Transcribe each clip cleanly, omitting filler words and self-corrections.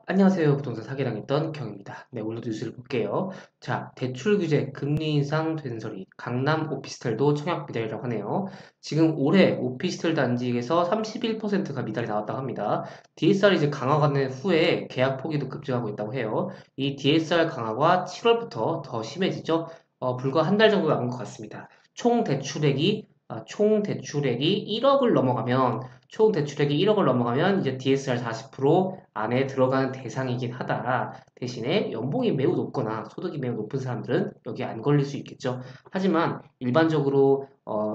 안녕하세요. 부동산 사기당했던 경입니다. 네, 오늘도 뉴스를 볼게요. 자, 대출 규제, 금리 인상 된 소리, 강남 오피스텔도 청약 미달이라고 하네요. 지금 올해 오피스텔 단지에서 31%가 미달이 나왔다고 합니다. DSR이 이제 강화가 된 후에 계약 포기도 급증하고 있다고 해요. 이 DSR 강화가 7월부터 더 심해지죠. 불과 한 달 정도 남은 것 같습니다. 총 대출액이 1억을 넘어가면 이제 DSR 40% 안에 들어가는 대상이긴 하다. 대신에 연봉이 매우 높거나 소득이 매우 높은 사람들은 여기 안 걸릴 수 있겠죠. 하지만 일반적으로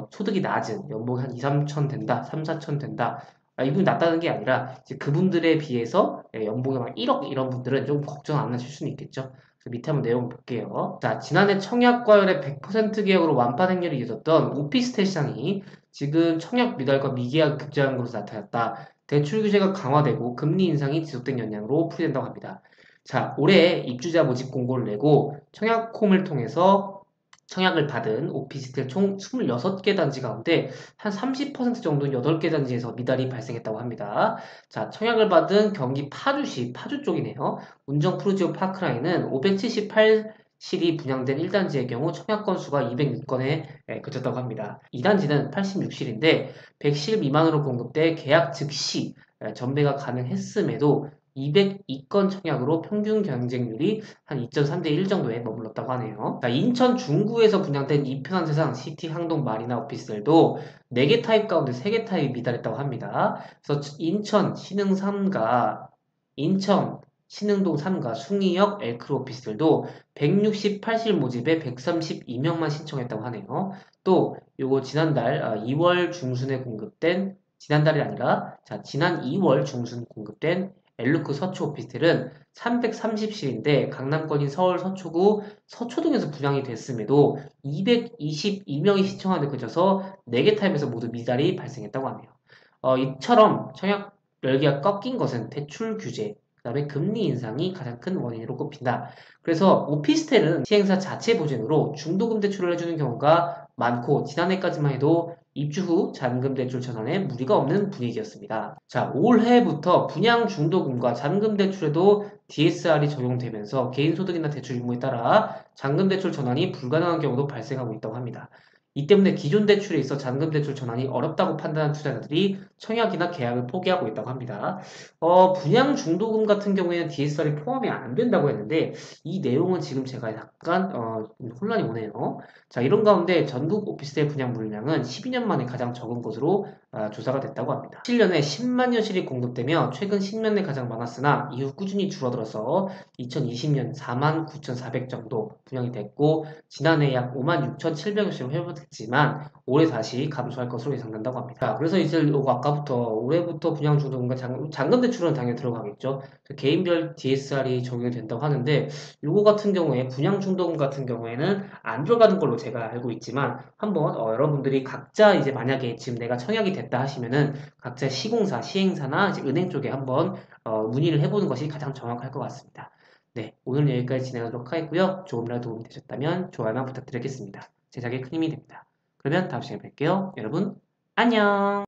소득이 낮은 연봉이 한 2, 3천 된다, 3, 4천 된다. 이분이 낮다는 게 아니라 이제 그분들에 비해서 연봉이 막 1억 이런 분들은 좀 걱정 안 하실 수는 있겠죠. 그래서 밑에 한번 내용 볼게요. 자, 지난해 청약과열의 100% 계약으로 완판 행렬이 이어졌던 오피스텔 시장이 지금 청약 미달과 미계약 급증한 것으로 나타났다. 대출 규제가 강화되고 금리 인상이 지속된 영향으로 풀이된다고 합니다. 자, 올해 입주자 모집 공고를 내고 청약홈을 통해서 청약을 받은 오피스텔 총 26개 단지 가운데 한 30% 정도는 8개 단지에서 미달이 발생했다고 합니다. 자, 청약을 받은 경기 파주시, 파주 쪽이네요. 운정 푸르지오 파크라인은 578실이 분양된 1단지의 경우 청약 건수가 206건에 그쳤다고 합니다. 2단지는 86실인데 100실 미만으로 공급돼 계약 즉시 전매가 가능했음에도 202건 청약으로 평균 경쟁률이 한 2.3대 1 정도에 머물렀다고 하네요. 자, 인천 중구에서 분양된 이편한 세상 시티 항동 마리나 오피스텔도 4개 타입 가운데 3개 타입이 미달했다고 합니다. 그래서 인천 신흥동 3가 숭이역 엘크로 오피스텔도 168실 모집에 132명만 신청했다고 하네요. 또 요거 지난달 2월 중순에 공급된 지난달이 아니라 지난 2월 중순 공급된 엘루크 서초 오피스텔은 330실인데 강남권인 서울 서초구 서초동에서 분양이 됐음에도 222명이 신청하는 데 그쳐서 4개 타입에서 모두 미달이 발생했다고 하네요. 이처럼 청약 열기가 꺾인 것은 대출 규제, 그다음에 금리 인상이 가장 큰 원인으로 꼽힌다. 그래서 오피스텔은 시행사 자체 보증으로 중도금 대출을 해주는 경우가 많고 지난해까지만 해도 입주 후 잔금 대출 전환에 무리가 없는 분위기였습니다. 자, 올해부터 분양 중도금과 잔금 대출에도 DSR이 적용되면서 개인소득이나 대출 유무에 따라 잔금 대출 전환이 불가능한 경우도 발생하고 있다고 합니다. 이 때문에 기존 대출에 있어 잔금 대출 전환이 어렵다고 판단한 투자자들이 청약이나 계약을 포기하고 있다고 합니다. 분양 중도금 같은 경우에는 DSR이 포함이 안 된다고 했는데 이 내용은 지금 제가 약간 혼란이 오네요. 자, 이런 가운데 전국 오피스텔 분양 물량은 12년 만에 가장 적은 것으로 조사가 됐다고 합니다. 7년에 10만 여실이 공급되며 최근 10년에 가장 많았으나 이후 꾸준히 줄어들어서 2020년 4만 9,400 정도 분양이 됐고 지난해 약 5만 6,700여실로 회복됐지만 올해 다시 감소할 것으로 예상된다고 합니다. 자, 그래서 이제 요거 아까부터 올해부터 분양 중도금과 잔금 대출은 당연히 들어가겠죠. 개인별 DSR이 적용이 된다고 하는데 요거 같은 경우에 분양 중도금 같은 경우에는 안 들어가는 걸로 제가 알고 있지만 한번 여러분들이 각자 이제 만약에 지금 내가 청약이 됐다 하시면은 각자 시공사, 시행사나 이제 은행 쪽에 한번 문의를 해보는 것이 가장 정확할 것 같습니다. 네, 오늘 여기까지 진행하도록 하겠고요. 조금이라도 도움이 되셨다면 좋아요만 부탁드리겠습니다. 제작에 큰 힘이 됩니다. 그러면 다음 시간에 뵐게요. 여러분, 안녕!